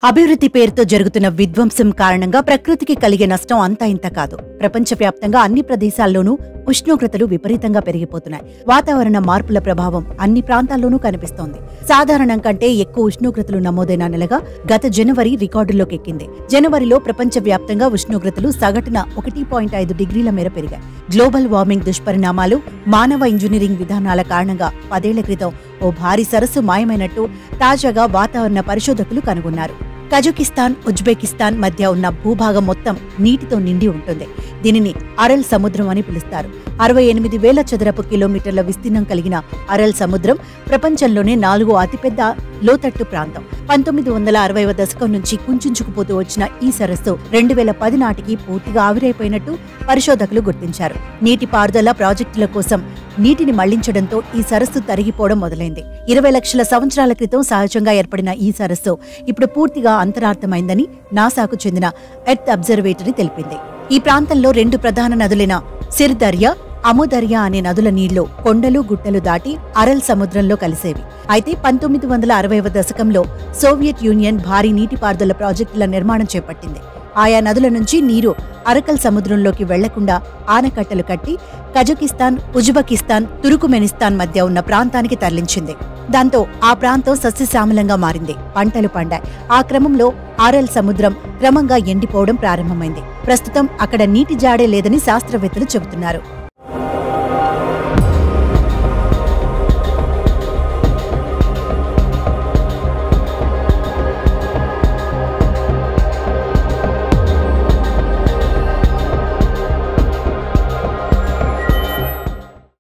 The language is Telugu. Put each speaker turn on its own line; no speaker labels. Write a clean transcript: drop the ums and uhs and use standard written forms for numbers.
అభివృద్ధి పేరుతో జరుగుతున్న విధ్వంసం కారణంగా ప్రకృతికి కలిగే నష్టం అంతా ఇంత కాదు. ప్రపంచవ్యాప్తంగా అన్ని ప్రదేశాల్లోనూ ఉష్ణోగ్రతలు విపరీతంగా పెరిగిపోతున్నాయి. వాతావరణ మార్పుల ప్రభావం అన్ని ప్రాంతాల్లోనూ కనిపిస్తోంది. సాధారణం కంటే ఎక్కువ ఉష్ణోగ్రతలు నమోదైన నెలగా గత జనవరి రికార్డుల్లోకి ఎక్కింది. జనవరిలో ప్రపంచవ్యాప్తంగా ఉష్ణోగ్రతలు సగటున 1.5 డిగ్రీల మేర పెరిగాయి. గ్లోబల్ వార్మింగ్ దుష్పరిణామాలు, మానవ ఇంజనీరింగ్ విధానాల కారణంగా 10 ఏళ్ల క్రితం ఓ భారీ సరస్సు మాయమైనట్టు తాజాగా వాతావరణ పరిశోధకులు కనుగొన్నారు. కజకిస్తాన్, ఉజ్బెకిస్తాన్ మధ్య ఉన్న భూభాగం మొత్తం నీటితో నిండి ఉంటుంది. దీనిని అరల్ సముద్రం అని పిలుస్తారు. 68,000 చదరపు కిలోమీటర్ల విస్తీర్ణం కలిగిన అరల్ సముద్రం ప్రపంచంలోనే 4వ అతిపెద్ద లోతట్టు ప్రాంతం. 1960వ దశకం నుంచి కుంచుకుపోతూ వచ్చిన ఈ సరస్సు 2010 నాటికి పూర్తిగా ఆవిరైపోయినట్టు పరిశోధకులు గుర్తించారు. నీటిపారుదల ప్రాజెక్టుల కోసం నీటిని మళ్లించడంతో ఈ సరస్సు తరిగిపోవడం మొదలైంది. 20 లక్షల సంవత్సరాల క్రితం సహజంగా ఏర్పడిన ఈ సరస్సు ఇప్పుడు పూర్తిగా అంతరార్థమైందని నాసాకు చెందిన ఎర్త్ అబ్జర్వేటరీ తెలిపింది. ఈ ప్రాంతంలో 2 ప్రధాన నదులైన సిర్ దర్యా, అము దర్యా అనే నదుల నీళ్లు కొండలు, గుట్టలు దాటి అరల్ సముద్రంలో కలిసేవి. అయితే 1960వ దశకంలో సోవియట్ యూనియన్ భారీ నీటిపారుదల ప్రాజెక్టుల నిర్మాణం చేపట్టింది. ఆయా నదుల నుంచి నీరు అరకల్ సముద్రంలోకి వెళ్లకుండా ఆనకట్టలు కట్టి కజకిస్తాన్, ఉజ్బెకిస్తాన్, తుర్కుమెనిస్తాన్ మధ్య ఉన్న ప్రాంతానికి తరలించింది. దాంతో ఆ ప్రాంతం సస్యశ్యామలంగా మారింది. పంటలు పండాయి. ఆ క్రమంలో అరల్ సముద్రం క్రమంగా ఎండిపోవడం ప్రారంభమైంది. ప్రస్తుతం అక్కడ నీటి జాడే లేదని శాస్త్రవేత్తలు చెబుతున్నారు.